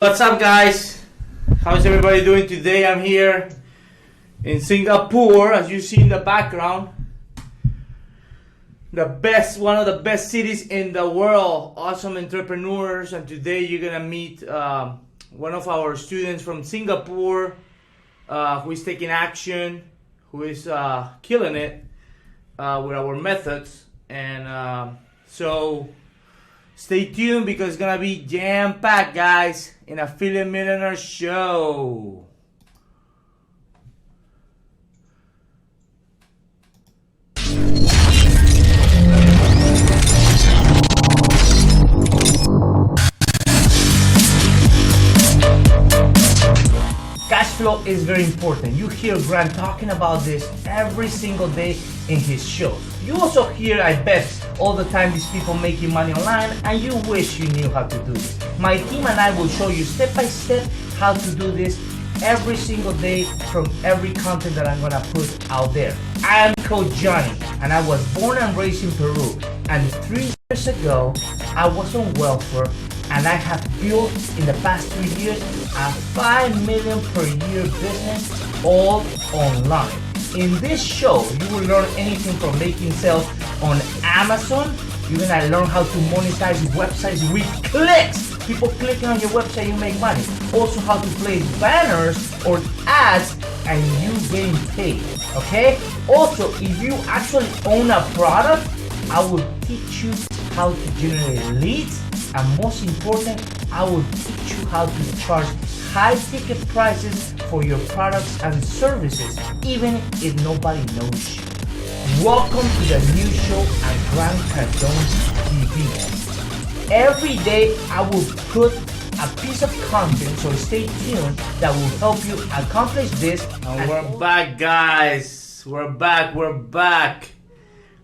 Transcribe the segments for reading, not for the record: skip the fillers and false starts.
What's up, guys? How's everybody doing today? I'm here in Singapore, as you see in the background. One of the best cities in the world. Awesome entrepreneurs, and today you're gonna meet one of our students from Singapore, who is taking action, who is killing it with our methods, and so. Stay tuned because it's gonna be jam-packed, guys, in Affiliate Millionaire show. Cash flow is very important. You hear Grant talking about this every single day in his show. You also hear, I bet, all the time these people making money online, and you wish you knew how to do this. My team and I will show you step by step how to do this every single day from every content that I'm gonna put out there. I am Coach Johnny, and I was born and raised in Peru, and 3 years ago I was on welfare, and I have built in the past 3 years a 5 million per year business all online. In this show, you will learn anything from making sales on Amazon. You're gonna learn how to monetize websites with clicks. People clicking on your website, you make money. Also how to place banners or ads and you getting paid, okay? Also, if you actually own a product, I will teach you how to generate leads, and most important, I will teach you how to charge high ticket prices for your products and services, even if nobody knows you. Welcome to the new show at Grant Cardone's TV. Every day I will put a piece of content, so stay tuned, that will help you accomplish this. And we're back, guys. We're back.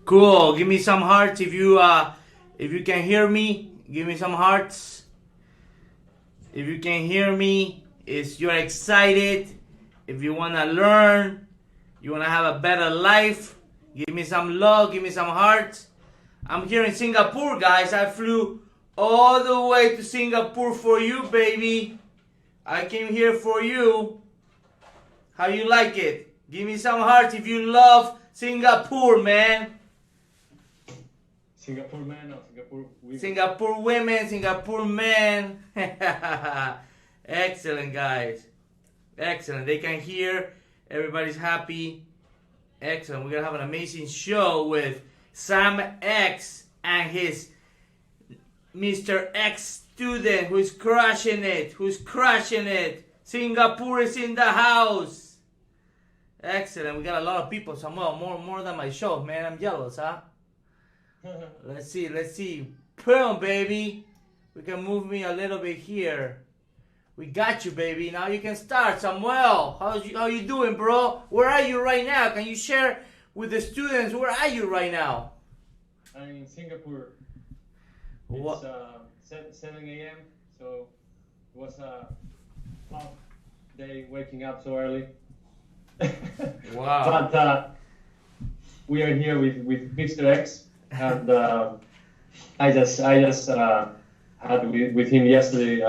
Cool. Give me some hearts if you can hear me. Give me some hearts. If you can hear me, you're excited. If you want to learn, you want to have a better life, give me some love, give me some hearts. I'm here in Singapore, guys. I flew all the way to Singapore for you, baby. I came here for you. How you like it? Give me some hearts if you love Singapore, man. Singapore man or Singapore women? Singapore women, Singapore men. Excellent, guys. Excellent. They can hear. Everybody's happy. Excellent. We're going to have an amazing show with Sam X and his Mr. X student who's crushing it. Singapore is in the house. Excellent. We got a lot of people. Samuel, more than my show, man. I'm jealous, huh? Let's see. Boom, baby. We can move me a little bit here. We got you, baby. Now you can start. Samuel, how you doing, bro? Where are you right now? Can you share with the students? Where are you right now? I'm in Singapore. What? It's 7 a.m. So it was a tough day waking up so early. Wow. But we are here with Mr. X. And I just had with him yesterday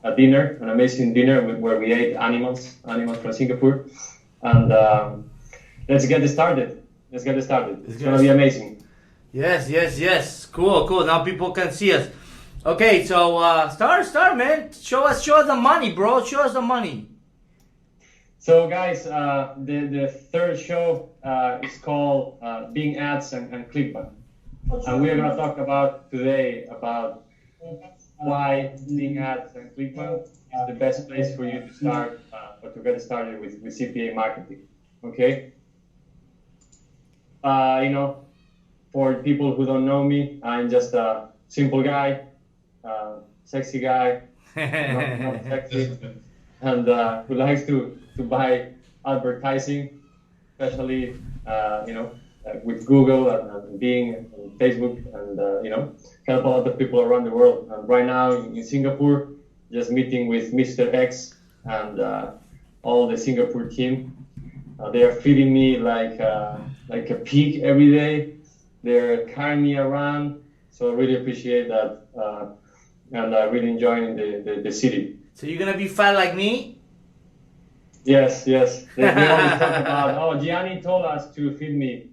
a dinner, an amazing dinner where we ate animals from Singapore, and let's get it started. It's gonna be amazing. Yes. Cool. Now people can see us. Okay, so start, man. Show us the money, bro. Show us the money. So guys, the third show is called Bing Ads and Clickbank. And we're going to talk today about why Bing Ads and Clickbank is the best place for you to start or to get started with CPA marketing. Okay? For people who don't know me, I'm just a simple guy, sexy guy, not sexy, and who likes to buy advertising, especially with Google and Bing and Facebook, and help a lot of people around the world. And right now in Singapore, just meeting with Mr. X and all the Singapore team. They are feeding me like a pig every day. They're carrying me around, so I really appreciate that and really enjoying the city. So you're gonna be fat like me? Yes, yes. They always talk about, oh, Gianni told us to feed me.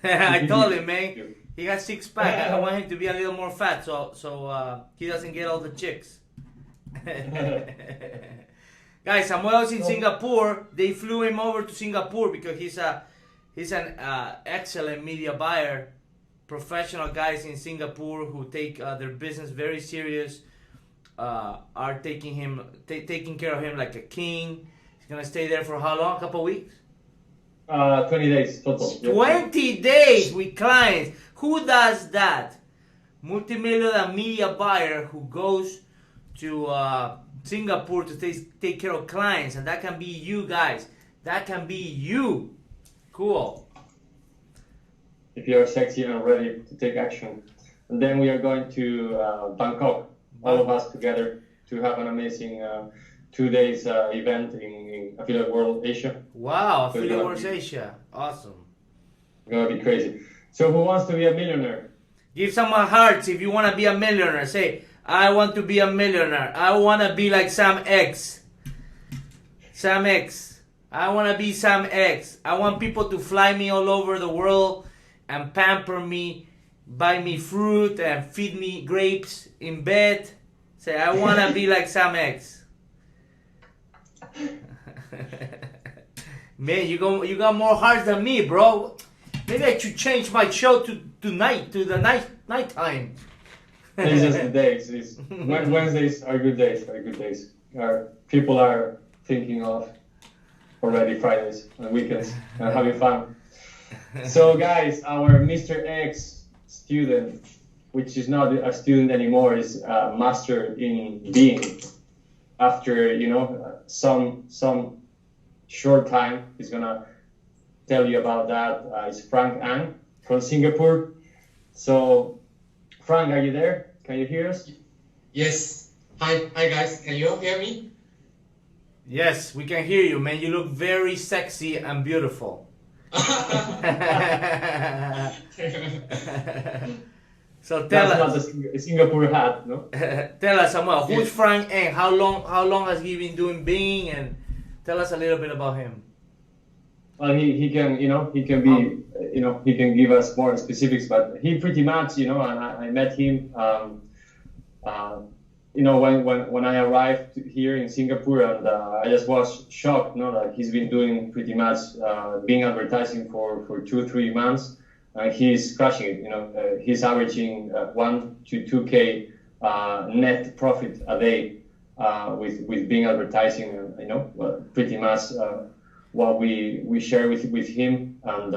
I told him, man. He got 6-pack. I want him to be a little more fat, so he doesn't get all the chicks. Guys, Samuel's in Singapore. They flew him over to Singapore because he's an excellent media buyer. Professional guys in Singapore who take their business very serious. Are taking care of him like a king. He's gonna stay there for how long? A couple weeks? 20 days total. 20 days with clients. Who does that? Multimillionaire media buyer who goes to Singapore to take care of clients, and that can be you guys. That can be you. Cool. If you are sexy and ready to take action. And then we are going to Bangkok, all of us together, to have an amazing 2 days event in Affiliate World Asia. Wow, Affiliate World Asia. Awesome. It's gonna be crazy. So who wants to be a millionaire? Give some hearts if you want to be a millionaire. Say, I want to be a millionaire. I want to be like Sam X. Sam X. I want to be Sam X. I want people to fly me all over the world and pamper me, buy me fruit and feed me grapes in bed. Say, I want to be like Sam X. Man, you got more hearts than me, bro. Maybe I should change my show to the nighttime. It's just the days. Wednesdays are good days. People are thinking of already Fridays and weekends and having fun. So guys, our Mr. X student, which is not a student anymore, is a master in being. After some short time, he's gonna tell you about that. It's Frank Ang from Singapore. So Frank, are you there? Can you hear us? Yes. Hi guys. Can you all hear me? Yes, we can hear you, man. You look very sexy and beautiful. So tell us. That's not a Singapore hat, no? Tell us, Samuel, who's Frank Ng? How long has he been doing Bing? And tell us a little bit about him. Well, he can be, he can give us more specifics, but he pretty much, and I met him, when I arrived here in Singapore, and I just was shocked, that he's been doing pretty much Bing advertising for 2-3 months. He's crushing it. He's averaging 1 to 2K net profit a day with Bing advertising. Pretty much what we share with him, and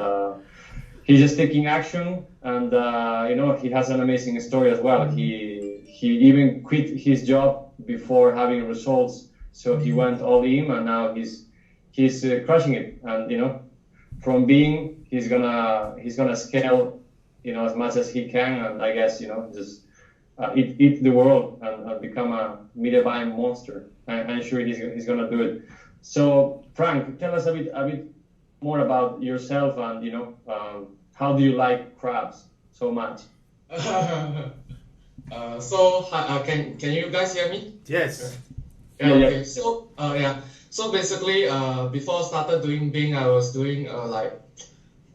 he's just taking action. And he has an amazing story as well. He even quit his job before having results, so he went all in, and now he's crushing it. And from Bing, he's gonna scale, as much as he can, and I guess, just eat the world and become a media buying monster. I'm sure he's gonna do it. So Frank, tell us a bit more about yourself, and how do you like crabs so much? Can you guys hear me? Yes. Okay. So basically, before I started doing Bing, I was doing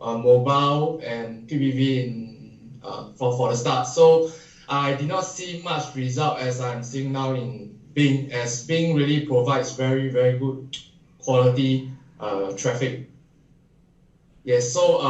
mobile and PPV for the start. So I did not see much result as I'm seeing now in Bing, as Bing really provides very, very good quality traffic. Yes. So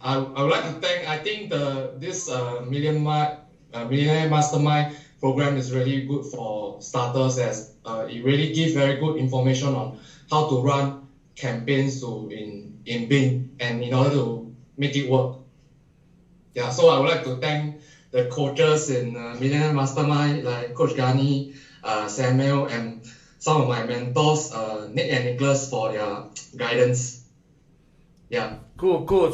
I would like to thank. I think this Millionaire Mastermind program is really good for starters, as it really gives very good information on how to run campaigns in Bing, and in order to make it work. Yeah, so I would like to thank the coaches in Millionaire Mastermind, like Coach Gani, Samuel, and some of my mentors, Nick and Nicholas, for their guidance. Yeah. Cool.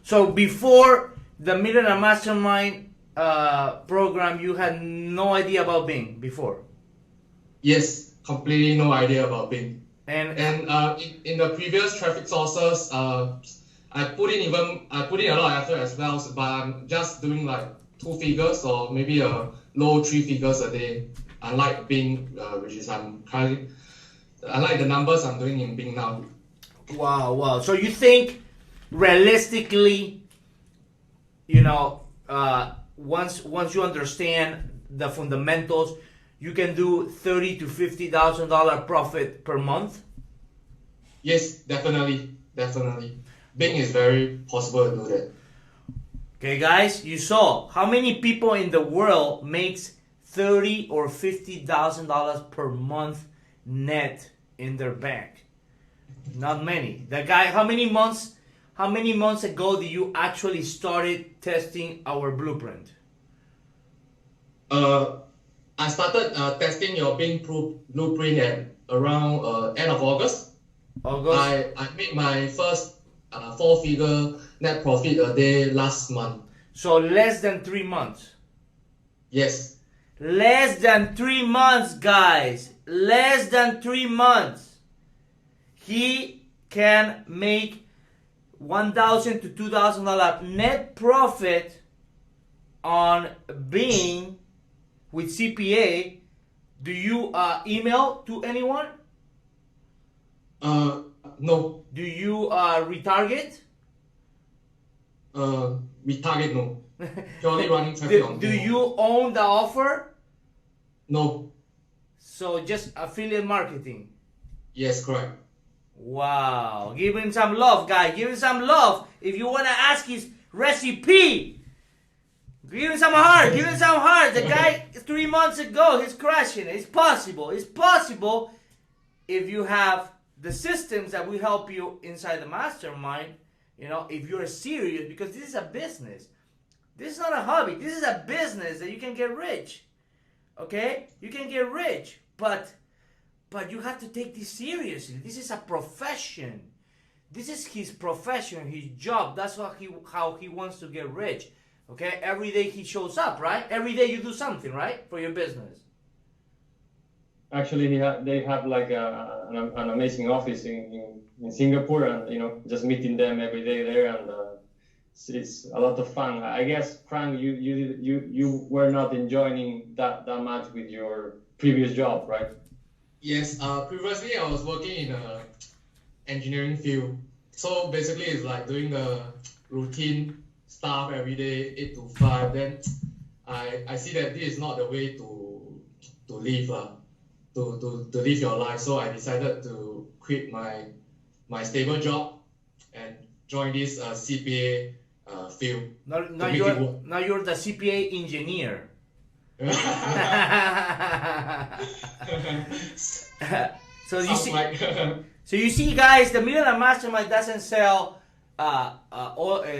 So before the Millionaire Mastermind program, you had no idea about Bing before? Yes, completely no idea about Bing. And in the previous traffic sources, I put in a lot of effort as well, but I'm just doing like 2 figures or maybe a low 3 figures a day. Unlike Bing, which is I like the numbers I'm doing in Bing now. Wow, wow. So you think realistically, you know, once you understand the fundamentals, you can do $30,000 to $50,000 profit per month? Yes, definitely. Bing is very possible to do that. Okay, guys, you saw how many people in the world makes $30,000 or $50,000 per month net in their bank. Not many. The guy, how many months ago did you actually started testing our blueprint? I started testing your Bing blueprint at around end of August. I made my first 4-figure net profit a day last month. So less than 3 months. Yes. Less than 3 months, guys. Less than 3 months. He can make $1,000 to $2,000 net profit on Bing with CPA. Do you email to anyone? No. Do you retarget? Retarget, no. Purely running traffic on Do Bing. you own the offer? No. So just affiliate marketing. Yes, correct. Wow. Give him some love, guy. Give him some love. If you want to ask his recipe, give him some heart. Give him some heart. The guy 3 months ago, he's crushing it. It's possible. It's possible if you have the systems that will help you inside the mastermind. You know, if you're serious, because this is a business. This is not a hobby. This is a business that you can get rich. Okay? You can get rich. But you have to take this seriously. This is a profession. This is his profession, his job. That's how he wants to get rich. Okay? Every day he shows up, right? Every day you do something, right? For your business. Actually, they have like an amazing office in Singapore, and just meeting them every day there, and it's a lot of fun. I guess, Frank, you were not enjoying that much with your previous job, right? Yes. Previously I was working in a engineering field. So basically it's like doing the routine stuff every day, 8 to 5. Then I see that this is not the way to live. To live your life. So I decided to quit my stable job and join this CPA field. Now you're the CPA engineer. So you see, so you see, guys, the Millionaire Mastermind doesn't sell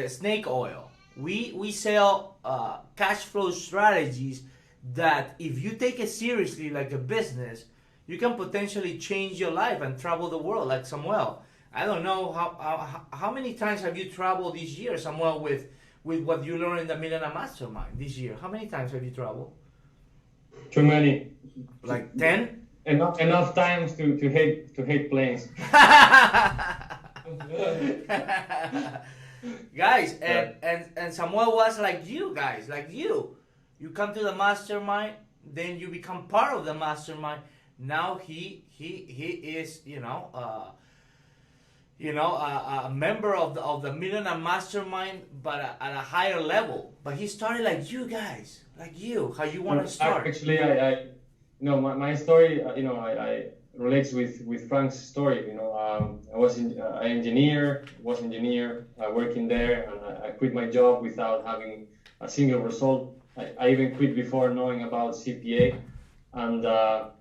snake oil. We sell cash flow strategies that if you take it seriously like a business, you can potentially change your life and travel the world like Samuel. I don't know how many times have you traveled this year, Samuel, with what you learned in the Millionaire Mastermind this year. How many times have you traveled? Too many. Like 10? Enough times to hate planes. Guys, and Samuel was like you guys, like you. You come to the mastermind, then you become part of the mastermind. Now he is a member of the Millionaire Mastermind, but at a higher level. But he started like you guys, like you. How you want to start? Actually, my story, I relates with Frank's story. I was an engineer, working there, and I quit my job without having a single result. I even quit before knowing about CPA, and the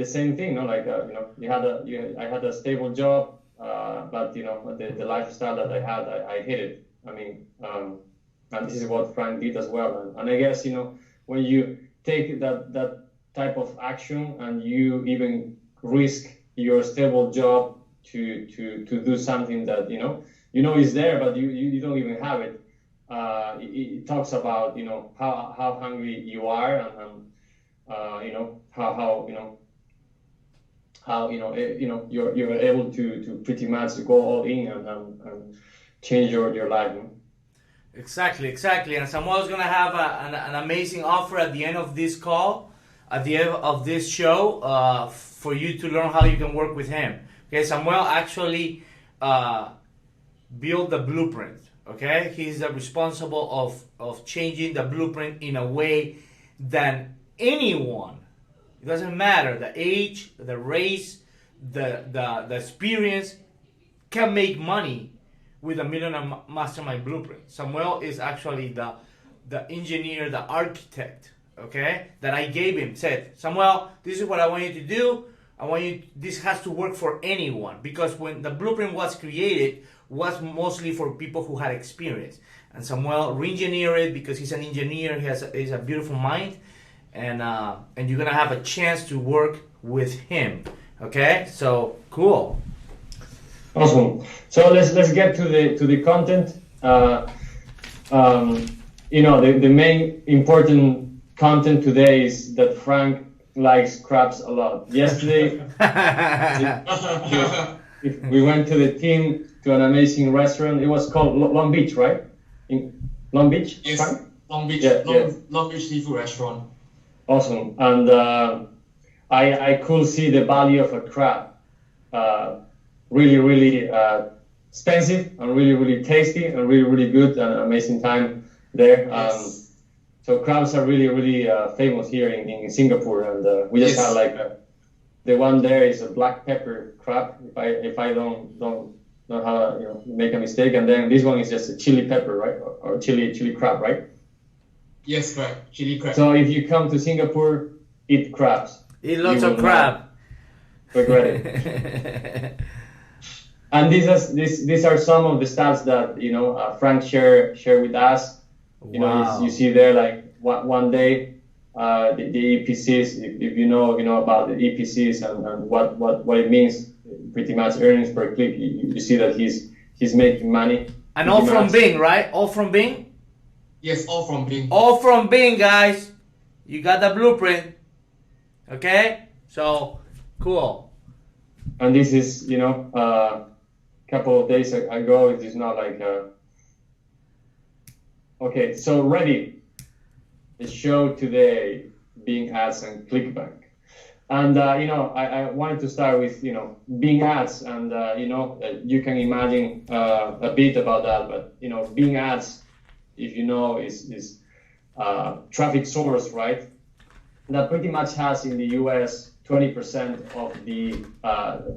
same thing. I had a stable job, but the lifestyle that I had, I hated. I mean, and this is what Frank did as well. And I guess when you take that type of action and you even risk your stable job to do something that is there, but you don't even have it. It talks about how hungry you are, and how you're able to pretty much go all in and change your life. Exactly, exactly. And Samuel's gonna have an amazing offer at the end of this call, at the end of this show, for you to learn how you can work with him. Okay, Samuel actually built the blueprint. Okay, he's the responsible of changing the blueprint in a way that anyone, it doesn't matter the age, the race, the experience, can make money with a Millionaire Mastermind blueprint. Samuel is actually the engineer, the architect, okay, that I gave him. Said, Samuel, this is what I want you to do. I want you, this has to work for anyone, because when the blueprint was created, was mostly for people who had experience. And Samuel re-engineered it because he's an engineer, he's a beautiful mind, and you're gonna have a chance to work with him. Okay, so cool. Awesome. So let's get to the content. You know, the main important content today is that Frank likes crabs a lot. Yesterday, we went to the team to an amazing restaurant. It was called Long Beach, right? In Long Beach, Yes, Frank? Long Beach, Yeah, Long Beach Seafood Restaurant. Awesome. And I could see the value of a crab. Really, really expensive and really, really tasty and really, really good, and amazing time there. Yes. So crabs are really, really famous here in Singapore, and we just Yes. had like the one there is a black pepper crab. If I don't have make a mistake, and then this one is just a chili pepper, right, or chili crab, right? Yes, correct. Chili crab. So if you come to Singapore, eat crabs. Eat lots You of will crab. not regret it. And these are some of the stats that Frank share with us. You know, Wow. you see there, like one day the EPCs, if you know about the EPCs and what it means, pretty much earnings per click. You see that he's making money. And all pretty from much. Bing, right? All from Bing? Yes, all from Bing. All from Bing, guys. You got the blueprint. Okay? So, cool. And this is couple of days ago. It is not like okay. So ready. The show today, Bing Ads and ClickBank. And I wanted to start with Bing Ads, and you can imagine a bit about that. But Bing Ads, if you know, is traffic source, right? That pretty much has in the US 20% of the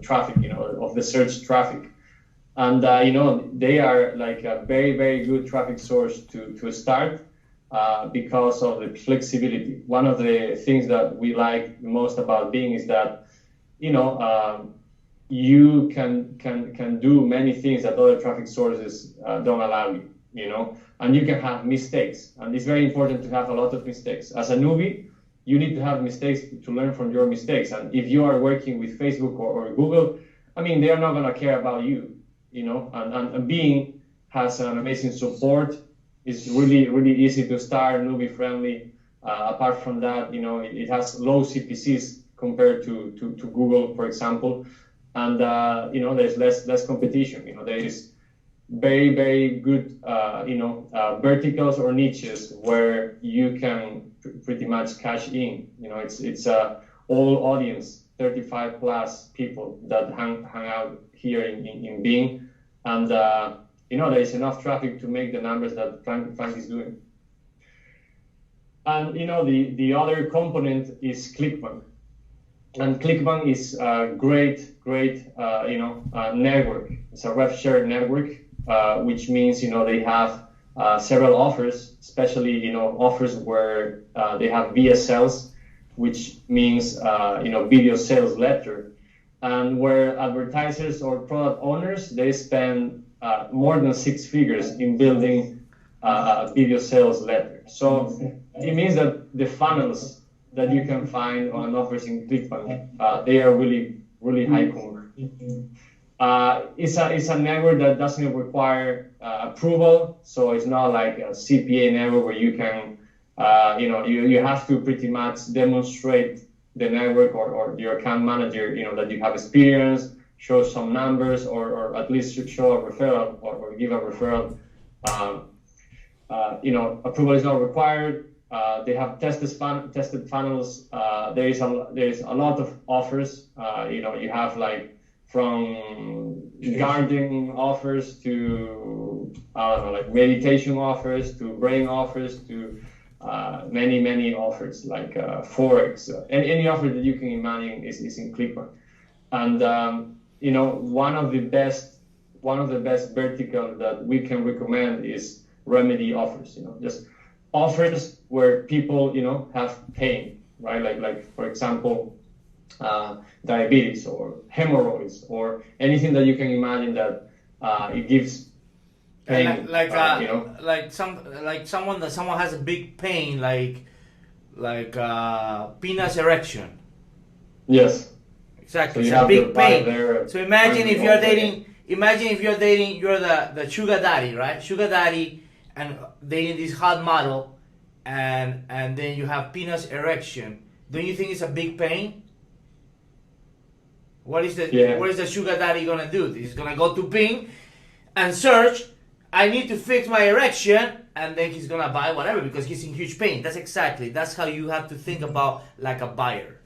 traffic, of the search traffic. And they are like a very, very good traffic source to start because of the flexibility. One of the things that we like most about Bing is that you can do many things that other traffic sources don't allow you. And you can have mistakes, and it's very important to have a lot of mistakes. As a newbie, you need to have mistakes to learn from your mistakes. And if you are working with Facebook or Google, I mean, they are not going to care about you. And Bing has an amazing support. It's really, really easy to start, newbie friendly. Apart from that, it has low CPCs compared to Google, for example. And, there's less competition. There is very, very good, verticals or niches where you can pretty much cash in. It's all audience, 35 plus people that hang out here in Bing, and there is enough traffic to make the numbers that Frank is doing. And the other component is ClickBank, and ClickBank is a great network. It's a rev share network, which means they have several offers, especially offers where they have VSLs, which means video sales letter. And where advertisers or product owners, they spend more than 6 figures in building a video sales letter. So it means that the funnels that you can find on offers in ClickBank, they are really, really high conversion. It's a network that doesn't require approval, so it's not like a CPA network where you can, you have to pretty much demonstrate the network or your account manager, that you have experience, show some numbers, or at least show a referral or give a referral. approval is not required. They have tested funnels. There is a lot of offers. You have like from gardening offers to I don't know, like meditation offers to brain offers to many offers like forex. Any offer that you can imagine is in Clickbank. And one of the best vertical that we can recommend is remedy offers. Just offers where people have pain, right? Like for example, diabetes or hemorrhoids or anything that you can imagine that it gives pain. Someone has a big pain, like penis erection. Yes. Exactly. So it's a big pain. So imagine if you're dating. You're the sugar daddy, right? Sugar daddy, and dating this hot model, and then you have penis erection. Don't you think it's a big pain? What is the sugar daddy gonna do? He's gonna go to Bing and search, I need to fix my erection, and then he's gonna buy whatever because he's in huge pain. That's how you have to think about like a buyer.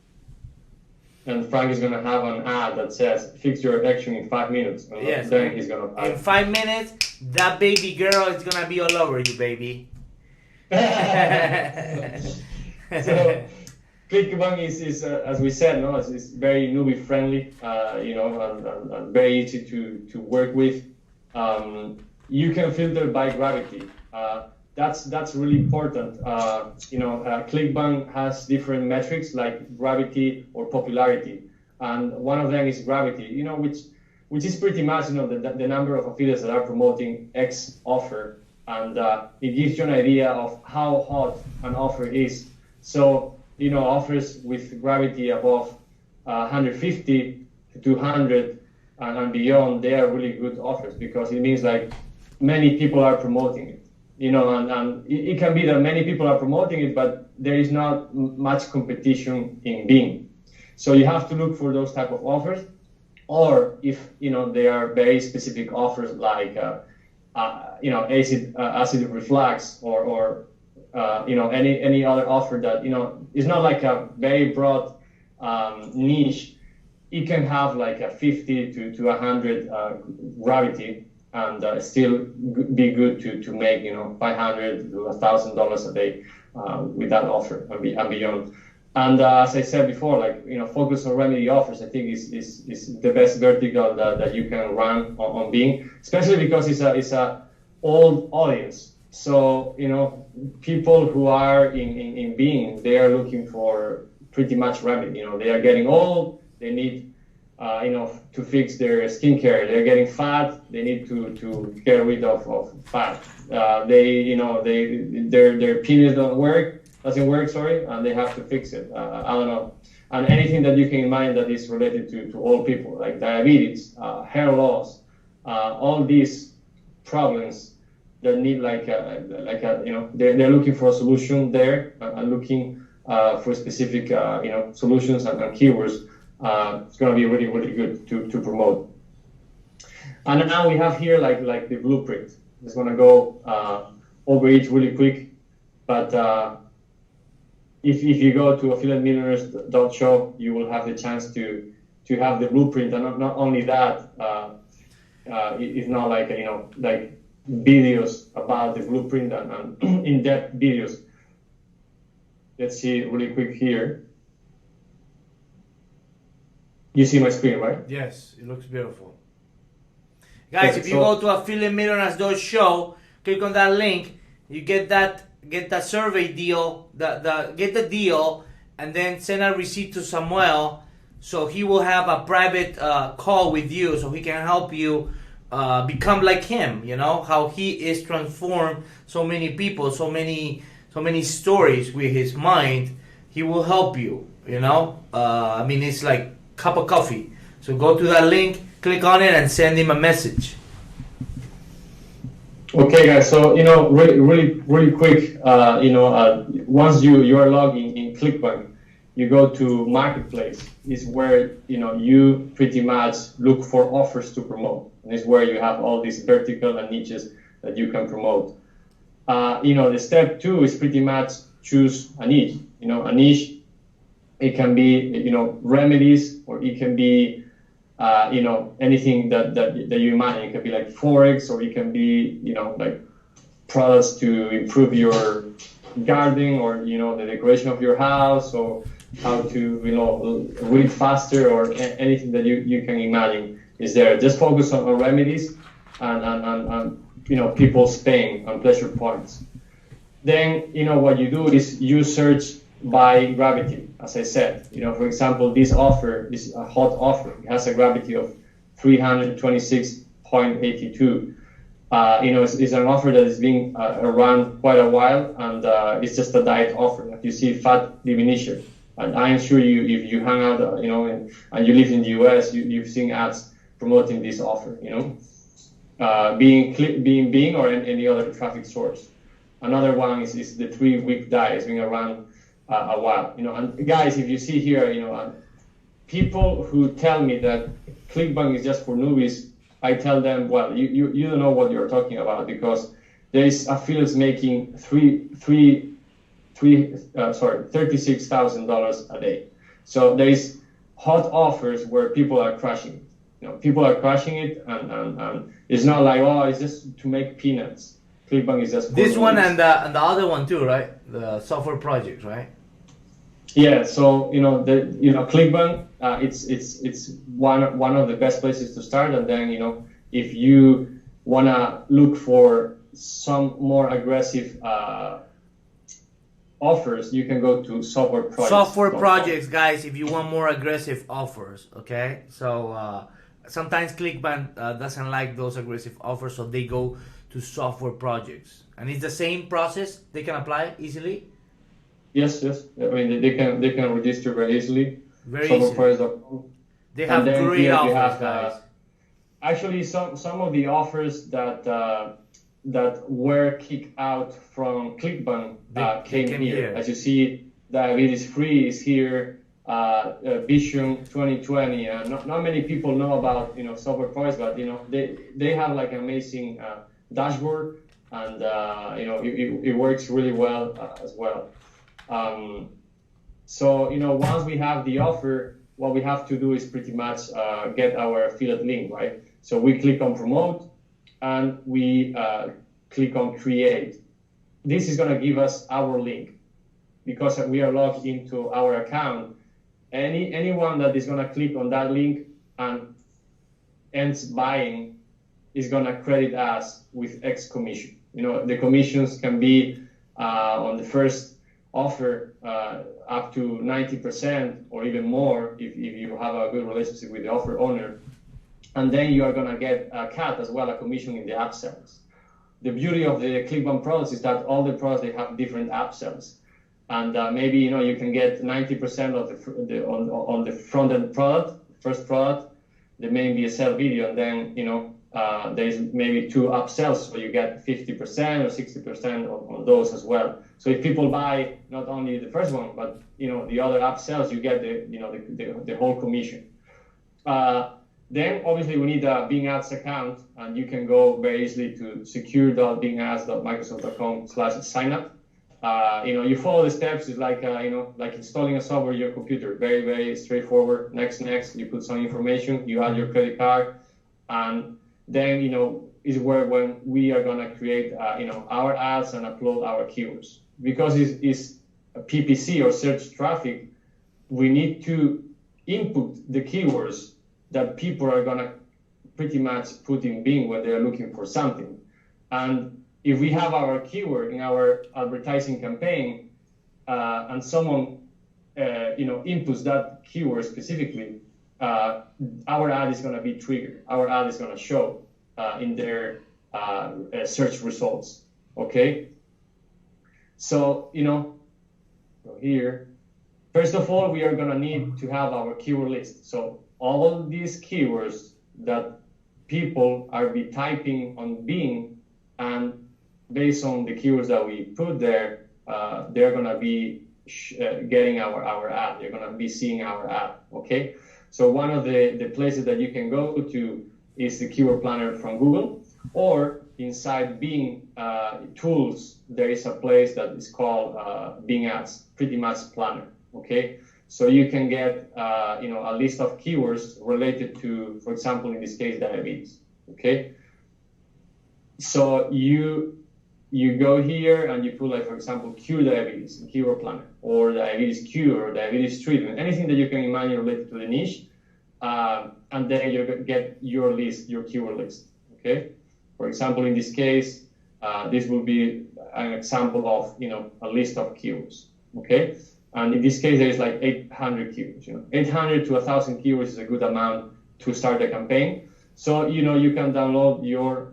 And Frank is gonna have an ad that says, fix your erection in 5 minutes. And yes. Then he's gonna buy. In 5 minutes, that baby girl is gonna be all over you, baby. So, Clickbank is as we said, it's very newbie friendly, and very easy to work with. You can filter by gravity. That's really important. Clickbank has different metrics like gravity or popularity, and one of them is gravity. Which is pretty much the number of affiliates that are promoting X offer, and it gives you an idea of how hot an offer is. So offers with gravity above 150 to 200 and beyond, they are really good offers because it means like many people are promoting it. And it can be that many people are promoting it, but there is not much competition in Bing. So you have to look for those type of offers, or if they are very specific offers like acid reflux or any other offer that is not like a very broad niche. It can have like a 50 to 100 gravity and still be good to make $500 to $1,000 a day with that offer and beyond. And as I said before, focus on remedy offers, I think is the best vertical that you can run on Bing, especially because it's a old audience. So people who are in Bing, they are looking for pretty much remedy. They are getting old. They need to fix their skincare. They're getting fat. They need to get rid of fat. Their penis doesn't work, and they have to fix it. I don't know. And anything that you can imagine that is related to old people, like diabetes, hair loss, all these problems that need they're looking for a solution there and looking for specific solutions and keywords. It's going to be really, really good to promote. And now we have here like the blueprint. Just want to go over it really quick, but if you go to affiliatemillionaires.shop, you will have the chance to have the blueprint, and not only that, it's not like videos about the blueprint and in-depth videos. Let's see really quick here. You see my screen, right? Yes, it looks beautiful. Guys, if you go to affiliatemillionaires.show, click on that link, you get that survey deal, get the deal, and then send a receipt to Samuel, so he will have a private call with you, so he can help you become like him. How he is transformed so many people, so many stories with his mind. He will help you. It's like cup of coffee. So go to that link, click on it, and send him a message. Okay, guys. So really quick. Once you are logging in Clickbank, you go to Marketplace. Is where you pretty much look for offers to promote, and it's where you have all these vertical and niches that you can promote. The step 2 is pretty much choose a niche. A niche, it can be, remedies, or it can be, anything that you imagine. It can be like Forex, or it can be, like products to improve your garden, or, the decoration of your house, or how to, read faster, or anything that you can imagine is there. Just focus on remedies and people's pain and pleasure points. Then, what you do is you search by gravity, as I said. For example, this offer is a hot offer. It has a gravity of 326.82. It's an offer that is being around quite a while, and it's just a diet offer. Like you see, fat diminisher. And I'm sure if you hang out, and you live in the US, you've seen ads promoting this offer, being Bing or any other traffic source. Another one is the 3-week diet. It's been around a while, and guys, if you see here, people who tell me that ClickBank is just for newbies, I tell them, well, you don't know what you're talking about, because there is affiliates making $36,000 a day. So there is hot offers where people are crushing it. People are crushing it, and it's not like, oh, it's just to make peanuts. ClickBank is just for this one newbies. and the other one too, right? The software projects, right? Yeah, so ClickBank, it's one of the best places to start, and then if you wanna look for some more aggressive offers, you can go to software projects. Software projects, guys. If you want more aggressive offers, okay. So sometimes ClickBank doesn't like those aggressive offers, so they go to software projects, and it's the same process. They can apply easily. Yes. I mean, they can register very easily. Very easily. They have great offers, guys. Actually, some of the offers that were kicked out from ClickBank came here. As you see, Diabetes Free is here. Vision 2020. Not many people know about software products, but they have like an amazing dashboard, and it works really well as well. So once we have the offer, what we have to do is pretty much get our affiliate link, right? So we click on promote, and we click on create. This is going to give us our link, because we are logged into our account. Anyone that is going to click on that link and ends buying is going to credit us with X commission. The commissions can be on the first offer up to 90% or even more if you have a good relationship with the offer owner. And then you are going to get a cut as well, a commission in the upsells. The beauty of the ClickBank products is that all the products, they have different upsells. And maybe you can get 90% of on the front end product, first product. There may be a sell video, and then there's maybe 2 upsells, so you get 50% or 60% on those as well. So if people buy not only the first one, but the other upsells, you get the whole commission. Then obviously we need a Bing Ads account, and you can go very easily to secure.bingads.microsoft.com/signup. You follow the steps. It's like like installing a software on your computer. Very, very straightforward. Next, you put some information, you add your credit card, and then is when we are gonna create our ads and upload our keywords. Because it's a PPC or search traffic, we need to input the keywords that people are gonna pretty much put in Bing when they're looking for something. And if we have our keyword in our advertising campaign, and someone inputs that keyword specifically, our ad is going to be triggered. Our ad is going to show in their search results. Okay. So here, first of all, we are going to need to have our keyword list. So all these keywords that people are be typing on Bing, and based on the keywords that we put there, they're going to be getting our ad. They're going to be seeing our ad. Okay. So one of the places that you can go to is the keyword planner from Google, or inside Bing tools, there is a place that is called Bing Ads, pretty much planner. Okay, so you can get a list of keywords related to, for example, in this case, diabetes. Okay, so you go here and you put, like, for example, cure diabetes in keyword planner, or diabetes cure, or diabetes treatment, anything that you can imagine related to the niche, and then you get your list, your keyword list. Okay, for example, in this case, this will be an example of a list of keywords. Okay, and in this case, there is like 800 keywords. 800 to 1,000 keywords is a good amount to start a campaign. So you can download your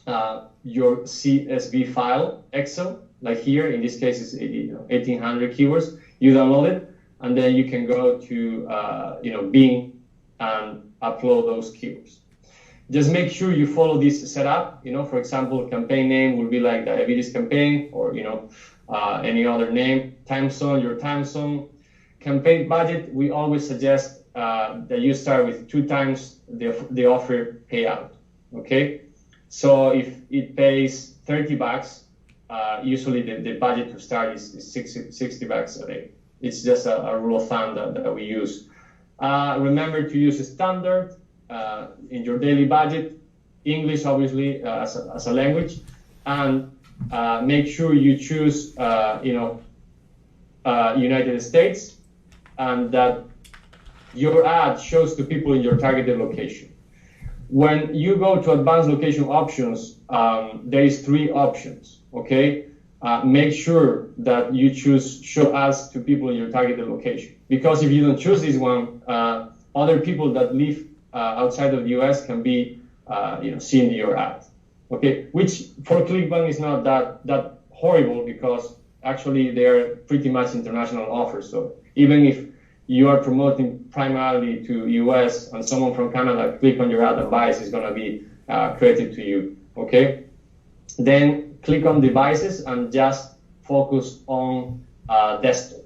CSV file, Excel, like here. In this case, it's 1,800 keywords. You download it, and then you can go to Bing and upload those keywords. Just make sure you follow this setup. For example, campaign name will be like diabetes campaign, or any other name. Time zone, your time zone. Campaign budget, we always suggest that you start with 2 times the offer payout. Okay, so if it pays $30, usually the budget to start is $60 a day. It's just a rule of thumb that we use. Remember to use a standard in your daily budget, English obviously as a language, and make sure you choose United States, and that your ad shows to people in your targeted location. When you go to advanced location options, there is 3 options. Okay, make sure that you choose show ads to people in your targeted location, because if you don't choose this one, other people that live outside of the US can be seeing your ad. Okay, which for ClickBank is not that horrible, because actually they are pretty much international offers. So even if you are promoting primarily to US and someone from Canada click on your ad and buys, is going to be credited to you. Okay, then click on devices and just focus on desktop.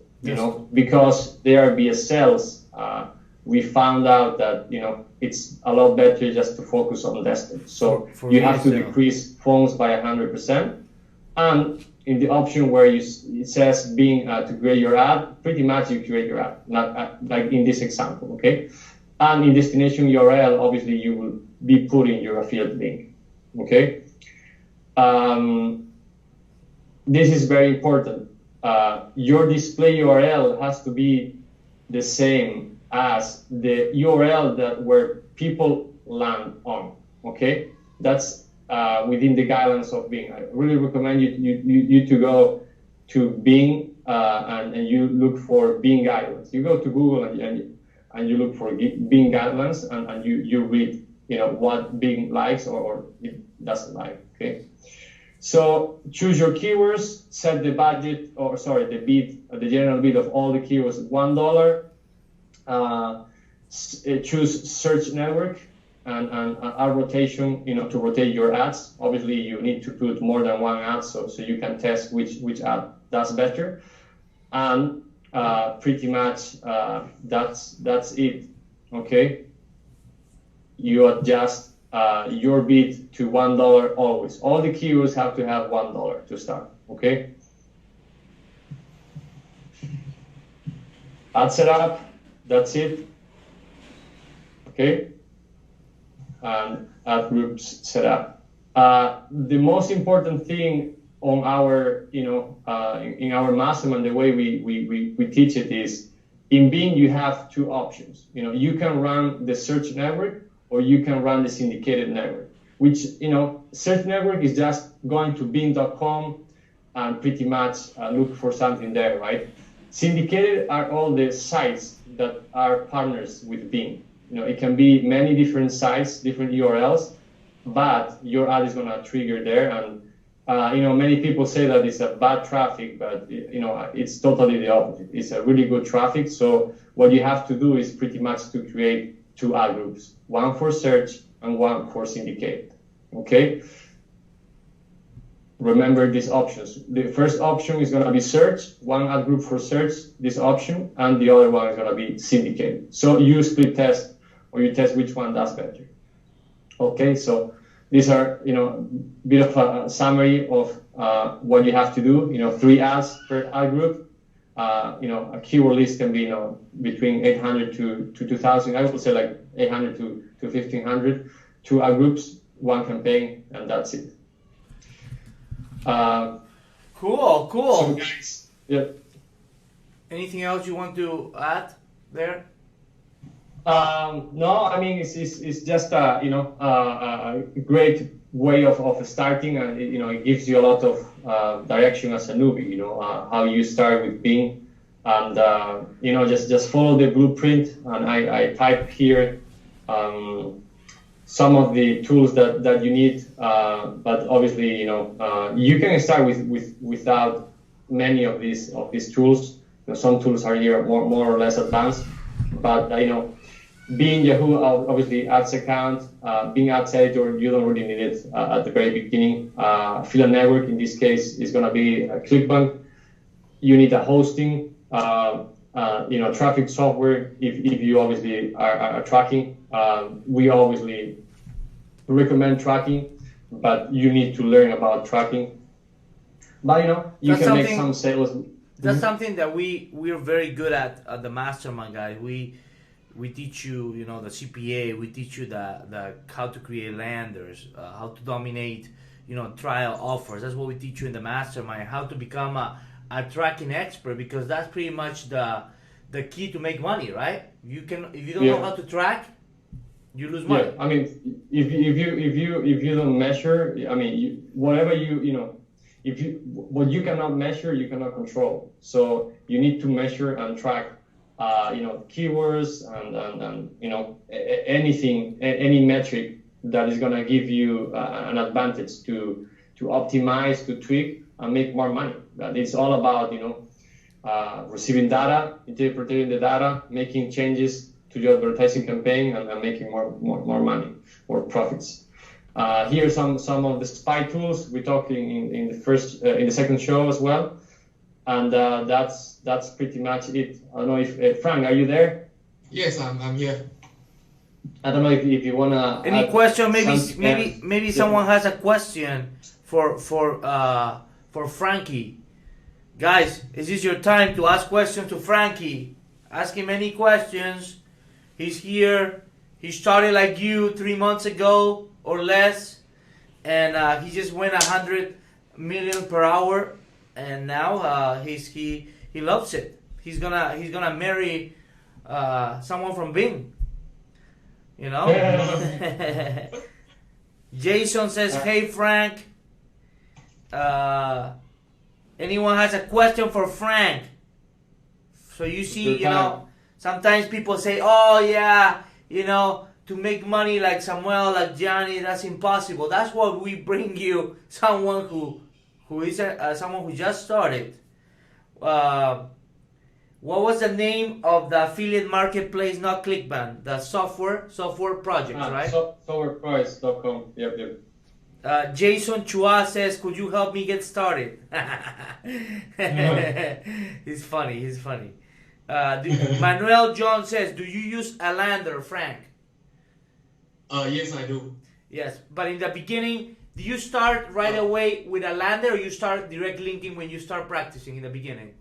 Because they are BSLs. We found out that it's a lot better just to focus on desktop. So you have to decrease phones by 100%. And in the option where it says Bing to create your ad, pretty much you create your ad, not like in this example. Okay, and in destination URL, obviously you will be putting your affiliate link. Okay, this is very important. Your display URL has to be the same as the URL where people land on. Okay, that's within the guidelines of Bing. I really recommend you to go to Bing and you look for Bing guidelines. You go to Google and you look for Bing guidelines, and you read what Bing likes or it doesn't like. Okay, so choose your keywords, set the budget, the general bid of all the keywords at $1. Choose search network and ad rotation, to rotate your ads. Obviously, you need to put more than one ad so you can test which ad does better. And pretty much that's it. Okay, you adjust your bid to $1 always. All the keywords have to have $1 to start. Okay, ad setup, that's it. Okay, and ad groups setup. The most important thing on our, in our mastermind, the way we teach it is, in Bing you have 2 options. You can run the search network, or you can run the syndicated network, which, search network is just going to bing.com and pretty much look for something there, right? Syndicated are all the sites that are partners with Bing. It can be many different sites, different URLs, but your ad is going to trigger there. And, many people say that it's a bad traffic, but, it's totally the opposite. It's a really good traffic. So what you have to do is pretty much to create 2 ad groups, one for search and one for syndicated. Okay? Remember these options. The first option is going to be search, one ad group for search, this option, and the other one is going to be syndicated. So you split test, or you test which one does better. Okay, so these are, bit of a summary of what you have to do. 3 ads per ad group. A keyword list can be, between 800 to 2,000. I would say like 800 to 1,500. 2 ad groups, 1 campaign, and that's it. Cool. So guys, yeah. Anything else you want to add there? No, I mean it's just a great way of starting, and it gives you a lot of direction as a newbie. How you start with Bing, and just follow the blueprint. And I type here some of the tools that you need, but obviously you can start without many of these tools. Some tools are here more or less advanced, but being Yahoo, obviously ads account, being ads editor, you don't really need it at the very beginning. Affiliate network in this case is going to be ClickBank. You need a hosting, traffic software if you obviously are tracking. We obviously recommend tracking, but you need to learn about tracking. But you can make some sales. That's something that we're very good at the mastermind, guys. We teach you, the CPA. We teach you the how to create landers, how to dominate, trial offers. That's what we teach you in the mastermind. How to become a tracking expert, because that's pretty much the key to make money, right? If you don't know how to track, you lose money. Yeah, I mean, if you don't measure, I mean, whatever what you cannot measure, you cannot control. So you need to measure and track. Keywords and anything, any metric that is gonna give you an advantage to optimize, to tweak, and make more money. That it's all about receiving data, interpreting the data, making changes to your advertising campaign, and making more money, more profits. Here are some of the spy tools we talked in the second show as well. And that's pretty much it. I don't know if Frank, are you there? Yes, I'm here. I don't know if you wanna. Any question? Maybe someone has a question for Frankie. Guys, is this your time to ask questions to Frankie? Ask him any questions. He's here. He started like you 3 months ago or less, and he just went 100 million per hour. And now he loves it. He's gonna marry someone from Bing. Jason says, "Hey Frank, anyone has a question for Frank?" So you see, sometimes people say, "Oh yeah, to make money like Samuel, like Johnny, that's impossible." That's why we bring you someone who is someone who just started. What was the name of the affiliate marketplace? Not ClickBank, the software project, right? Softwareprice.com. Yep. Jason Chua says, "Could you help me get started?" He's funny. Manuel John says, "Do you use a lander, Frank?" Yes, I do. Yes, but in the beginning, do you start right away with a lander, or you start direct linking when you start practicing in the beginning?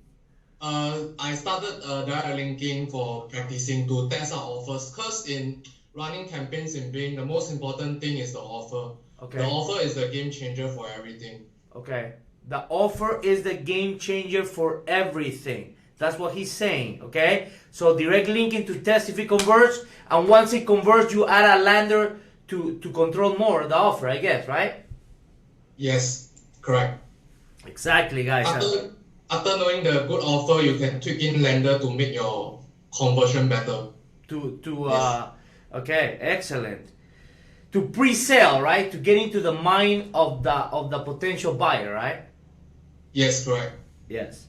I started direct linking for practicing to test out offers, because in running campaigns in Bing, the most important thing is the offer. Okay. The offer is the game changer for everything. Okay. The offer is the game changer for everything. That's what he's saying, okay? So direct linking to test if it converts, and once it converts, you add a lander to control more the offer, I guess, right? Yes, correct. Exactly, guys. After knowing the good offer, you can tweak in lander to make your conversion better. Yes. Okay, excellent. To pre-sale, right? To get into the mind of the potential buyer, right? Yes, correct. Yes.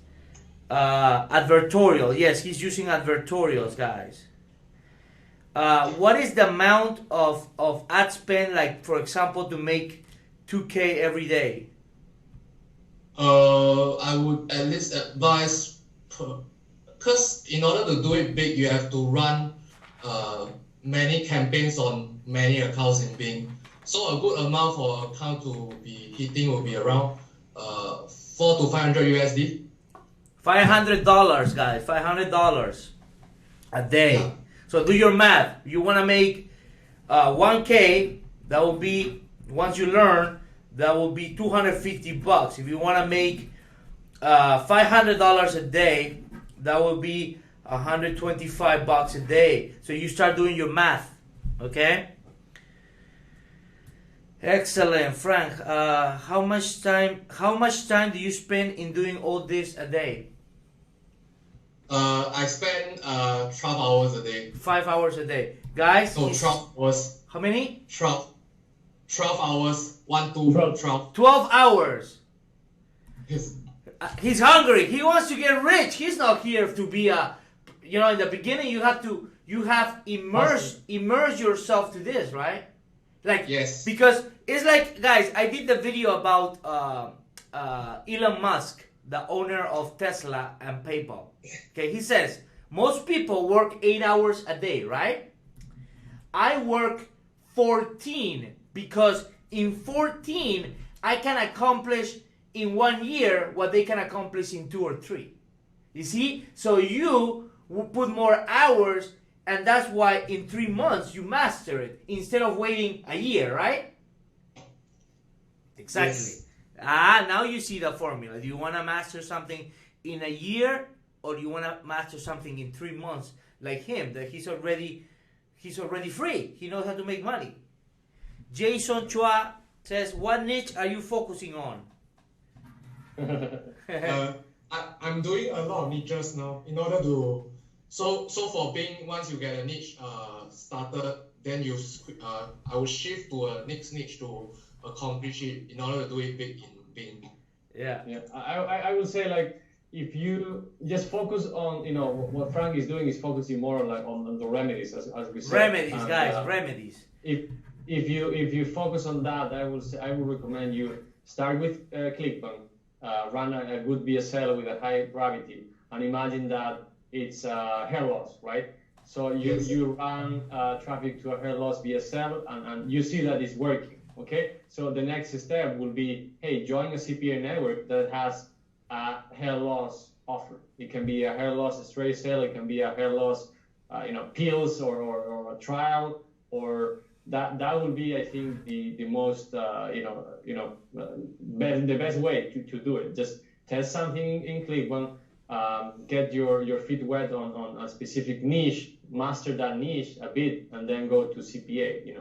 Advertorial. Yes, he's using advertorials, guys. What is the amount of ad spend, like, for example, to make 2K every day? I would at least advise, because in order to do it big, you have to run many campaigns on many accounts in Bing. So a good amount for account to be hitting will be around 4 to 500 USD. $500, guys. $500 a day. Yeah. So do your math. You want to make 1K. That will be, once you learn, that will be $250. If you want to make $500 a day, that will be $125 a day. So you start doing your math. Okay. Excellent, Frank. How much time do you spend in doing all this a day? I spend 12 hours a day. 5 hours a day, guys. So 12 hours. How many? 12 hours. 1, 2, 12. 12 hours. Yes. He's hungry. He wants to get rich. He's not here to be a, in the beginning you have immerse yourself to this, right? Like, yes. Because it's like, guys, I did the video about Elon Musk, the owner of Tesla and PayPal. Okay, he says most people work 8 hours a day, right? I work 14 because in 14 I can accomplish in 1 year what they can accomplish in 2 or 3. You see? So you will put more hours, and that's why in 3 months you master it instead of waiting a year, right? Exactly. Yes. Now you see the formula. Do you want to master something in a year, or do you want to master something in 3 months like him, that he's already free? He knows how to make money. Jason Chua says, what niche are you focusing on? I'm doing a lot of niches now in order to so for Bing, once you get a niche started, then I will shift to a next niche to accomplish it in order to do it big in Bing. Yeah. I would say, like, if you just focus on, what Frank is doing is focusing more on the remedies, as we said. Remedies, and, guys, remedies. If you focus on that, I would recommend you start with ClickBank, run a good BSL with a high gravity, and imagine that it's hair loss, right? So you run traffic to a hair loss BSL, and you see that it's working. Okay, so the next step will be, hey, join a CPA network that has a hair loss offer. It can be a hair loss straight sale, it can be a hair loss, pills or a trial, or that will be, I think, the most, the best way to do it. Just test something in ClickBank, get your feet wet on a specific niche, master that niche a bit, and then go to CPA.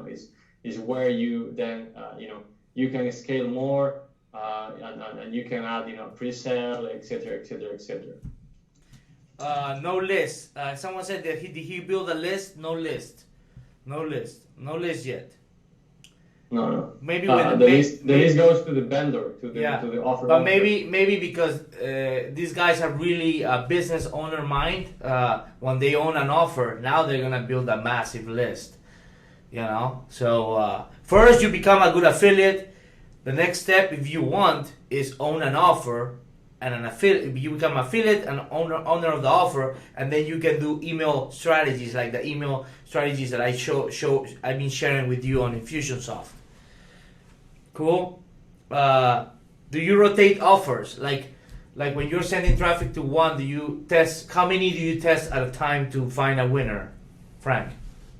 Is where you then you can scale more, and you can add pre-sale, etc. No list. Someone said that did he build a list? No list yet. No. Maybe the list goes to the vendor, to the offer. But maybe because these guys are really a business owner mind. When they own an offer, now they're gonna build a massive list. So first you become a good affiliate. The next step, if you want, is own an offer and an affiliate. You become affiliate and owner of the offer, and then you can do email strategies, like the email strategies that I've been sharing with you on Infusionsoft. Cool. Do you rotate offers? Like when you're sending traffic to one, do you test? How many do you test at a time to find a winner, Frank?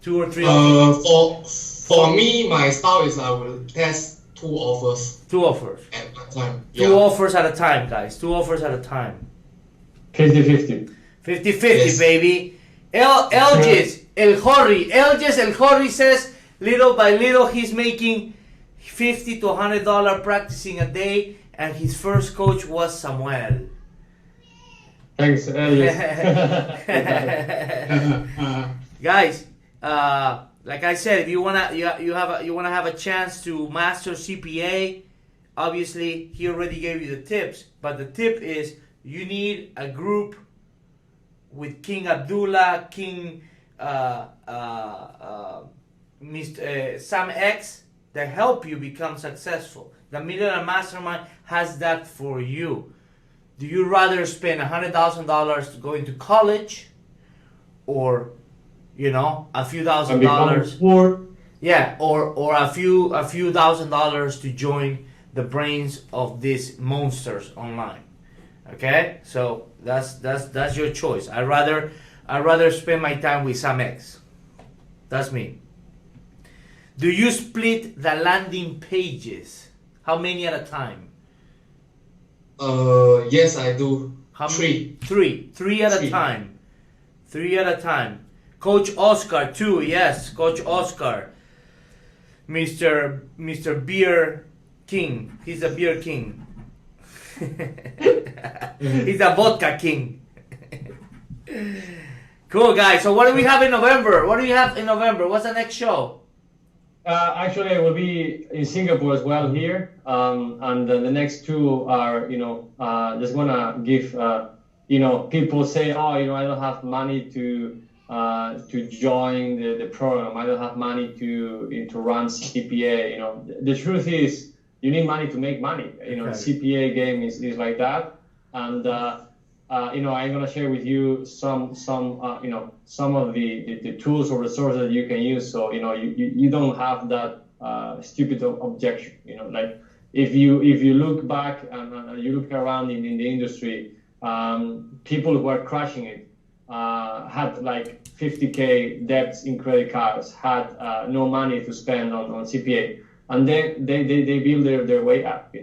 2 or 3 offers? For me, my style is I will test 2 offers. 2 offers. At a time. 2 offers at a time, guys. 2 offers at a time. 50-50. 50-50, Yes. baby. Elgis El Jorri says little by little he's making $50 to $100 practicing a day, and his first coach was Samuel. Thanks, Elias. Guys, like I said, if you wanna have a chance to master CPA, obviously he already gave you the tips. But the tip is you need a group with King Abdullah, King Mr. Sam X that help you become successful. The Millionaire Mastermind has that for you. Do you rather spend $100,000 going to college, or a few $1,000? Poor. Yeah, or a few $1,000 to join the brains of these monsters online. Okay, so that's your choice. I rather spend my time with some X. That's me. Do you split the landing pages? How many at a time? Yes, I do. How Three. Three. Three at a Three. time. Three at a time. Coach Oscar too. Yes, Coach Oscar. Mr. Beer King. He's a beer king. He's a vodka king. Cool, guys. So what do we have in November? What do you have in November? What's the next show? Actually, I will be in Singapore as well here, and the next two are, just wanna give, people say, oh, I don't have money to join the program. I don't have money to run CPA. The truth is, you need money to make money. Okay. The CPA game is like that, and I'm gonna share with you some of the tools or resources that you can use. So you don't have that stupid objection. Like if you look back and you look around in the industry, people who are crushing it had like 50K debts in credit cards, had no money to spend on CPA, and then they build their way up.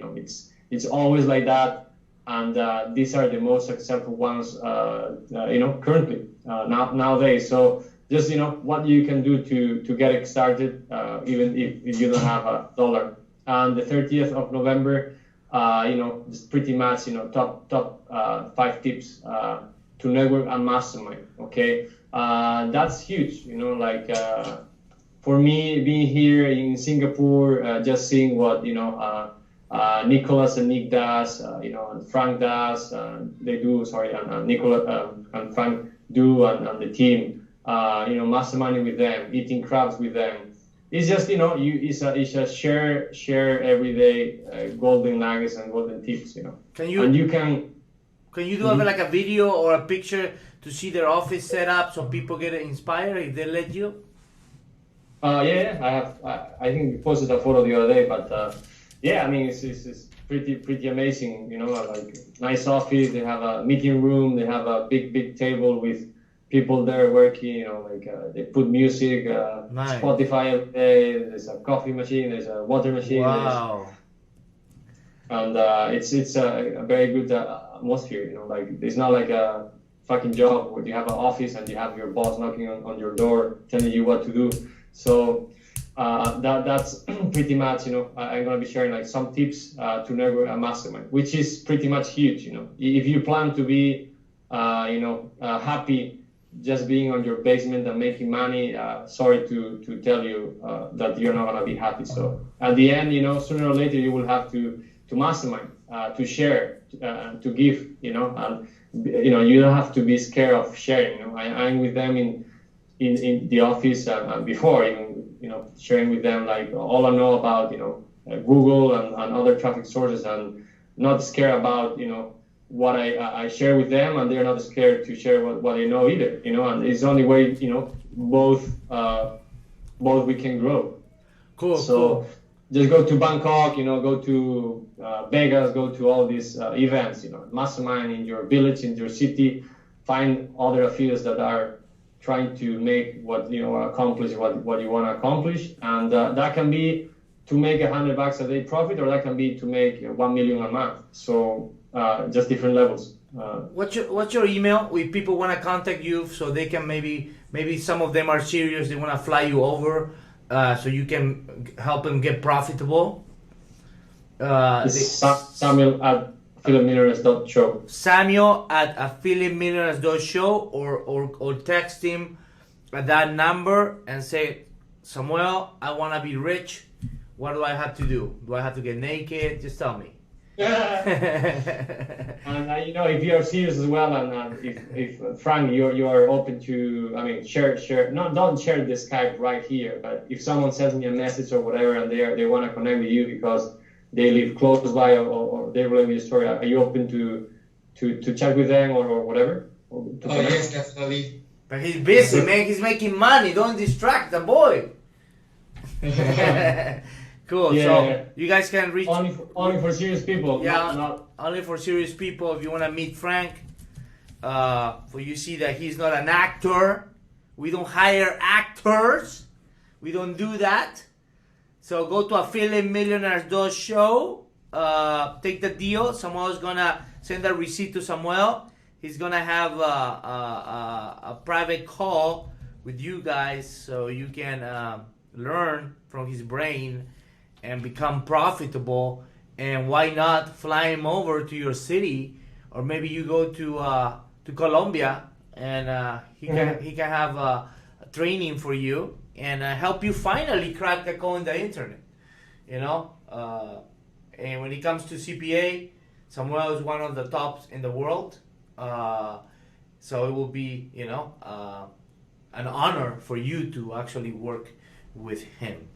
It's always like that. And these are the most successful ones, currently nowadays. So just what you can do to get it started, even if you don't have $1. And the 30th of November, just pretty much top 5 tips to network and mastermind. Okay, that's huge. For me, being here in Singapore, just seeing what Nicholas and Nick does, and Frank does, they do, and Nicholas and Frank do, and the team, masterminding with them, eating crabs with them. It's just, it's a share every day, golden nuggets and golden tips, Can you do like a video or a picture to see their office set up so people get inspired if they let you? Yeah, I have. I think we posted a photo the other day, but yeah, I mean it's pretty amazing. Like nice office. They have a meeting room. They have a big table with people there working. They put music, nice. Spotify every day. There's a coffee machine. There's a water machine. Wow. And it's a very good atmosphere. Like it's not like a fucking job where you have an office and you have your boss knocking on your door telling you what to do. So that's pretty much, I'm going to be sharing like some tips to network a mastermind, which is pretty much huge. If you plan to be, happy just being on your basement and making money, sorry to tell you that you're not going to be happy. So at the end, sooner or later you will have to mastermind, to share, to give, and you don't have to be scared of sharing. I'm with them in the office and before even sharing with them like all I know about Google and other traffic sources, and not scared about what I share with them, and they're not scared to share what they know either. And it's the only way both we can grow. Cool. So just go to Bangkok, go to Vegas, go to all these events, mastermind in your village, in your city, find other affiliates that are trying to make what accomplish what you want to accomplish, and that can be to make $100 a day profit, or that can be to make 1 million a month. So just different levels. What's your email if people want to contact you, so they can maybe some of them are serious, they want to fly you over, so you can help them get profitable. Samuel at affiliatemillionaires.show. Samuel at affiliatemillionaires.show, or text him at that number and say, Samuel, I want to be rich. What do I have to do? Do I have to get naked? Just tell me. And if you are serious as well, and if Frank, you are open to, share. Don't share the Skype right here. But if someone sends me a message or whatever, and they want to connect with you because they live close by, or they relate with your story, are you open to chat with them or whatever? Yes, definitely. But he's busy, man. He's making money. Don't distract the boy. Cool. Yeah. So you guys can reach Only for serious people. Yeah, Not only for serious people. If you want to meet Frank, for you see that he's not an actor. We don't hire actors. We don't do that. So go to Affiliate Millionaires show. Take the deal. Samuel's gonna send a receipt to Samuel. He's gonna have a private call with you guys so you can learn from his brain and become profitable. And why not fly him over to your city, or maybe you go to Colombia and he can have a training for you and help you finally crack the code in the internet. You know, and when it comes to CPA, Samuel is one of the tops in the world. So it will be, you know, an honor for you to actually work with him.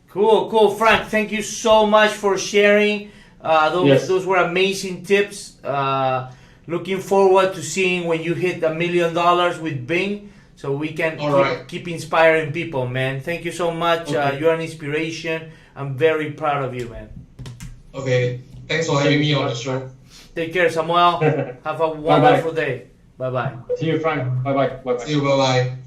Cool, Frank. Thank you so much for sharing. Those were amazing tips. Looking forward to seeing when you hit $1 million with Bing, so we can keep inspiring people, man. Thank you so much. Okay. You're an inspiration. I'm very proud of you, man. Okay, thanks for having me on the show. Take care, Samuel. Have a wonderful day. Bye-bye. See you, Frank. Bye bye. See you, bye bye.